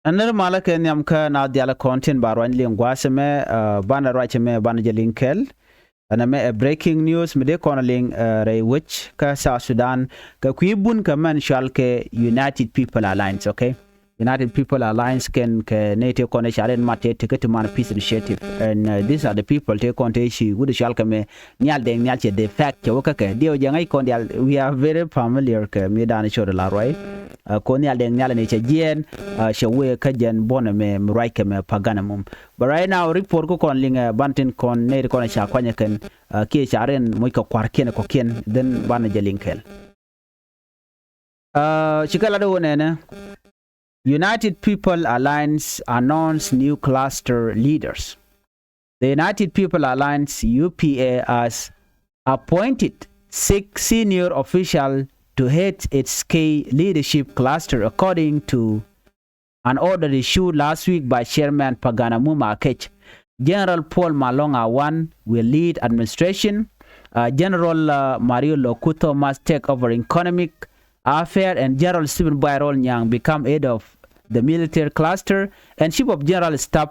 Another malaka nyamka na diala content barwan lingwaseme bana racheme bana jelinkel ana me breaking news me de konaling ray which ka South Sudan ka kuibun ka man shalke United People Alliance, okay? United People Alliance can native kone sharen mate to man peace initiative, and these are the people take on issue with the shalka me nyal deng nyal che de fact ke wokake dio jangai kon we are very familiar ke me dan show la right ko nyal deng nyal ne che jen shewe ka jen bona me right ke me pagana mum, but right now report ko kon linga bantin kon ne kon sha kwanya ken ke sharen mo ko kwar ken ko ken den bana jelinkel chikala do ne United People Alliance announced new cluster leaders. The United People Alliance UPA has appointed 6 senior officials to head its key leadership cluster, according to an order issued last week by Chairman Pagana Mumakech. General Paul Malonga I will lead administration. General Mario Locuto must take over economic affairs, and General Stephen Bayrol Nyang become head of the military cluster, and Chief of General Staff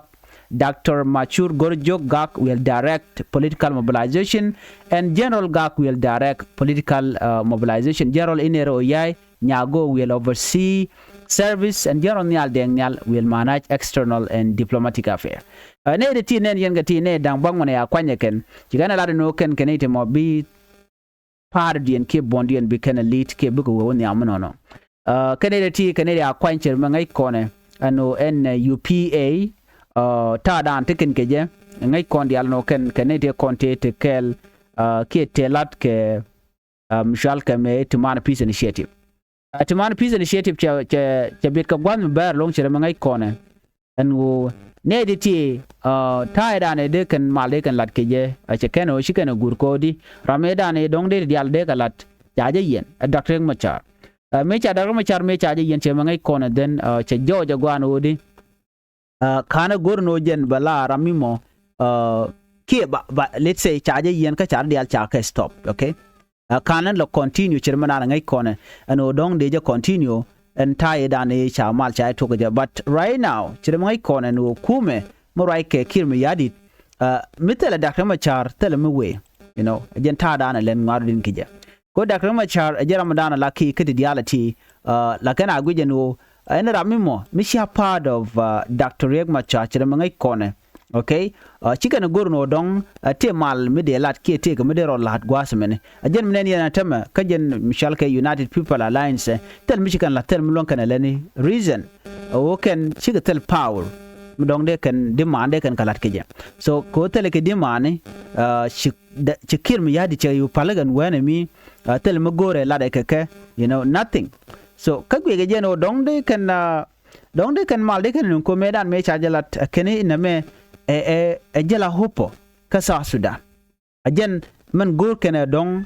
Dr. Machur Gorjok Gak will direct political mobilization, and General Gak will direct political mobilization. General Inero Oyai Nyago will oversee service, and General Nyal Deng Nyal will manage external and diplomatic affairs. Ne de ti ne yenga ti ne dang bang ya kwanya ken chigana la no ken kenete mo bi pardi en ke bondi en bi ken elite ke bugo woni amno no Canada akwancher mangai kone ano en UPA ta dan tikin keje ngai kondi alno ken Canada konte te kel ke telat ke mishal ke me Tuman Peace Initiative. Tuman Peace Initiative che bit ka gwan ber long chere mangai kone anu ne diti ta dan de ken mal de ken lat keje che ken o shikene gurkodi ramedan e dong de dial de kalat jaje yen Dr. Machar mecha daru machar mecha je yen che mangai kona den che joja gwan odi kana gorno jen bala ramimo ke ba let's say chaje yen ka char dial cha ka stop, okay? Kana lo continue chirmana ngai kona ano dong de je continue and tie dan e cha mal cha to ga, but right now chirmangai kona no kume mo rai ke kirmi yadi mitela dakra machar tele me we, you know, jen ta dan len ngardin kije ko Dr. Machar Ramadana laki kiti diality lakana gujenu ena ramimo misha part of Dr. Riek Machar chiremangai kone, okay? Chikana gurno dong te mal mide lat ke te mide ro lat gwasmene ajen mnen yana tema kajen mishalke United People Alliance tel michikan la tel mlon kana leni reason o ken chigatel power mdong de kan demand de kan kalat keje, so ko tele ke demand chikir mi yadi che yu palagan wane mi tel magore la de keke, you know, nothing. So kagwe ge jeno dong de kan mal de kan ko medan me chajalat kene na me jela hopo ka South Sudan ajen man gor kene dong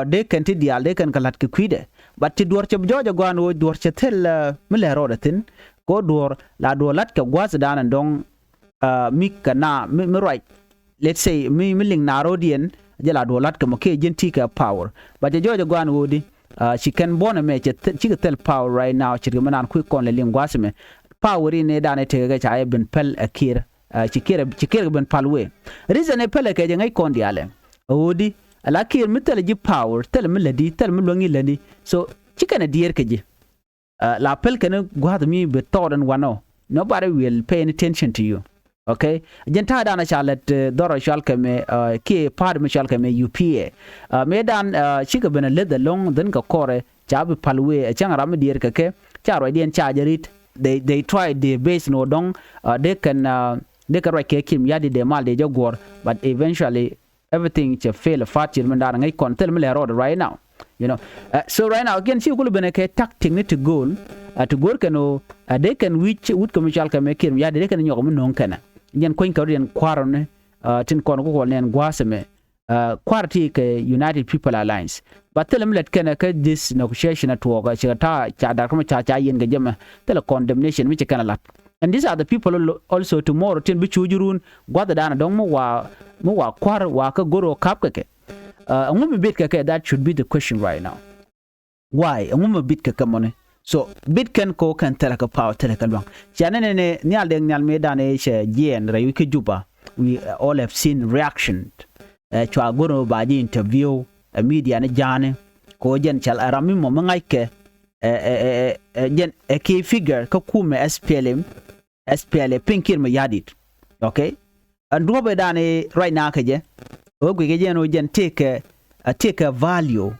de kan ti dial de kan kalat ke kwide but ti dor che jojo gwan wo dor che tel milero datin ko dor la do lat ka gwas danan dong mika na mi right, let's say mi miling narodian jela do lat ka mo ke jenti ka power but jojo gwan wodi she can bona me che chi tel power right now chi manan ku kon le lingwas me power ne dane te ga cha ben pel akir chi kere ben palwe reason e pel ke ngai kon diale wodi ala kir mitel ji power tel miladi tel milongi ladi, so chi kana dier ke ji la pel kana gwad mi be todan wano, nobody will pay any attention to you, okay? Jenta dana chalet doro shalke me ke part me shalke me UPA medan chika bena led long then ka kore chabe palwe changa ram dier ke charo dien chajerit they try the base no dong they can right ke kim yadi de mal de jogor, but eventually everything che fail fatir mandara ngai kontel me le right now, you know. So right now again she could be a tactic to goal to go kano they can which would commercial can make him ya they can nyok mun kana yen coin korean quarone tin kon ko len gwaseme quarty ke United People Alliance, but tell them let kana ka this negotiation at work ta cha da kuma cha yen ga jema tele condemnation which kana lat, and these are the people also tomorrow tin bi chujurun gwada dana dong mo wa kwar wa ka goro kap ke bit kake, that should be the question right now. Why? Bit kake money. so bitken ko kan telaka power telaka long chane ne nyal de nyal medane che jien rayu ke juba we all have seen reaction chwa goro ba ji interview media ne jane ko jen chal arami mo mangai ke jen a key figure ka kume SPLM pinkir me yadit okay and robe dane right now ke je o gwe jen o jen take a value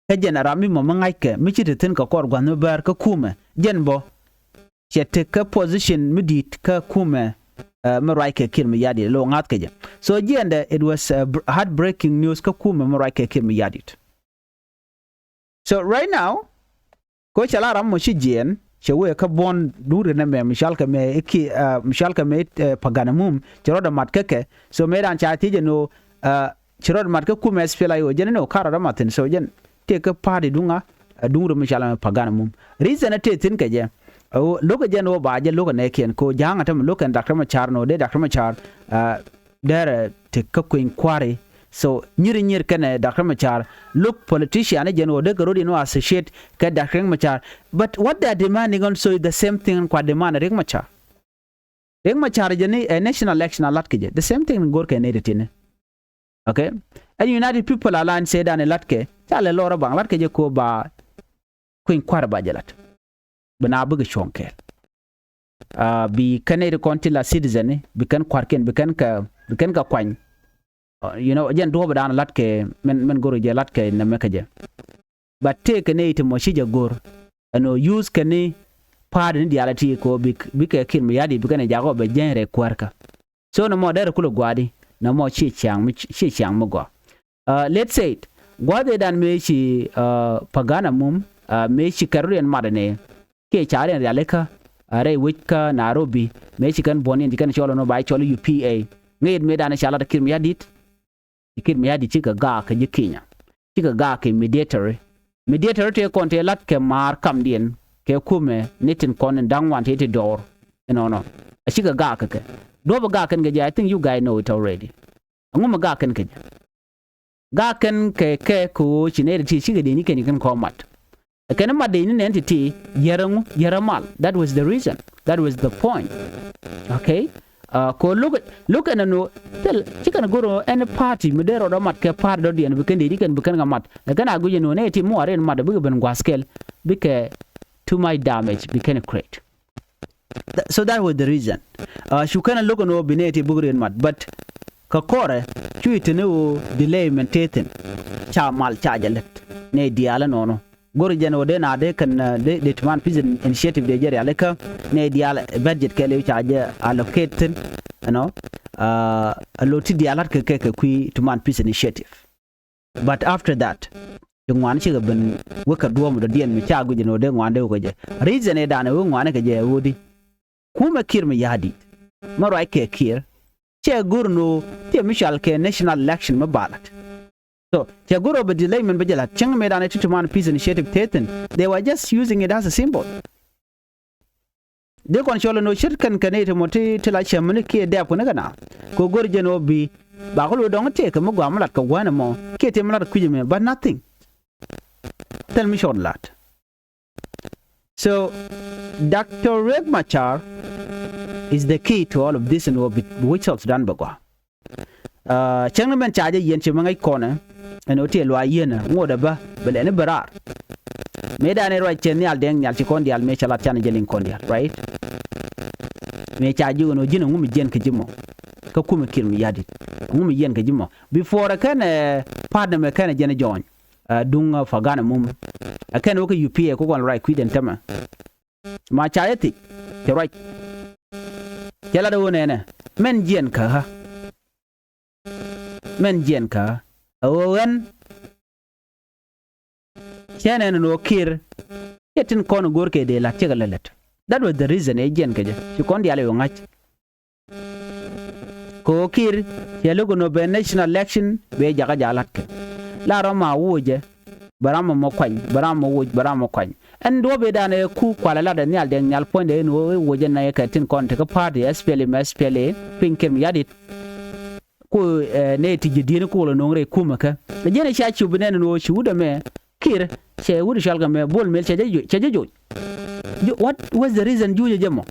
ka jen arami mo mangai ke mi tin ka kor gwan ber ka kume jen bo che take a position midit ka kume Maraike Kirmi Yadi lo ngat keje so jende it was heartbreaking news ka kume Maraike Kirmi Yadit so right now ko chala ram mo shijen chewe ka bon dure na me mishal ka me paganamum cheroda matkeke so me dan cha tije no cheroda matka kume spela yo jene no kara matin so jen te ka padi dunga dungru mishal me paganamum reason ate tin keje look jen wo ba je look ne ken ko janga tam look and Dr. Machar no de Dr. Machar there te ka ko inquiry so nyir kan Dr. Machar look politician jen wo de garodi no associate ka Dr. Machar but what they are demanding also is the same thing kwa demand Riek Machar jen a national election alat ke the same thing gor ke ne retine okay and United People Alliance said an latke chale lora bang lat ke je ko ba ko inquiry ba jelat bana buga chonkel bi kanere konti la citizen bi kan kwarken bi kan ka kwany you know jen do bana latke men goro je latke na mekaje but take ne ite mo shije gor ano use kane pad ni dialati ko bi ke kin mi yadi bi kan jago be jenre kwarka so no mo dere kulo gwadi na mo chi chang mo go let's say it gwade dan me chi pagana mum me chi karurian madane ke charen realeka are wika Nairobi me chikan boni ndikan cholo no bai cholo UPA ngid me dana chala da kirmi yadit chika ga ka jikinya chika ga ke mediator te konte lat ke mar kam dien ke kume nitin kon dangwan te door no chika ga ka ke do ba ga kan ga I think you guys know it already nguma ga kan ke ko chinere ti chiga de ni kan komat kanama de in entity yaramal that was the reason that was the point okay ko look at no tel chikan goro any party medero do mat ke par do dien biken de diken biken gamat kana guje no ne ti mo aren mat bi ben gwaskel bike to my damage biken create so that was the reason shukana look no bineti bugren mat but ka kore chuite no delay menteten cha mal cha jalet ne diala no gori jeno de na de kan de tman peace initiative de jere aleka ne dial budget ke le charge allocated you know alloti dialat ke kui tman peace initiative but after that ngwan chi ben weka duom do dien mi cha gu jeno de ngwan de ko je reason e dana ngwan ke je wodi kuma kirmi yadi maro ai ke kir che gurnu te mishal ke national election mabalat so Tiaguro be delay men bejala chang me dana to man peace initiative teten they were just using it as a symbol de kon cholo no shirkan kanete moti tila chamne ke de ko ngana ko gorje no bi ba ko do ngate ka mo gwamulat ka wana mo ke te mlat kuje me but nothing tell me short lat so Dr. Riek Machar is the key to all of this and which else done bagwa chang men chaje yen chimangai kona en hotel wa yena ngoda ba bele ne barar me dane ro chen yal den yal ci kondial me chala chan jelin kondial right me chaji wono jina ngumi jen ke jimo ka kuma kirmi yadi ngumi yen ke jimo before kan partner me kan jena join dunga fagana mum kan ko UPA ko gon right kwiden tama ma chayeti ke right kala do ne men jen ka ha men jen ka awen chenen no kir ketin kon gorke de la tegalalet that was the reason jen kaje ci kon diale yo ngach ko kir yelo no be national election be jaga jalat ke la roma wuje barama mo kwany barama wuj barama kwany en do be dane ku kwala la de nyal de nyal point de no wuje na ketin kon te ka party SPLA pinkem yadit ko ne ti jidine ko no ngre kuma ka jene cha chu benen no chu da me kir che wuri shalga me bol mel che jo What was the reason Juja Jamo?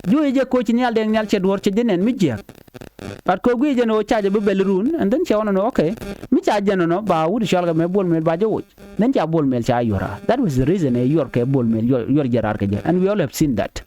Juja coach in Yal Daniel Ched Worch didn't Mijak. But Kogi no charge a belloon, and then she want to know, okay, Micha Jano, ba would shall me bull mill by George. Then ya bull mill chayura. That was the reason a York bull mill, your hierarchy, and we all have seen that.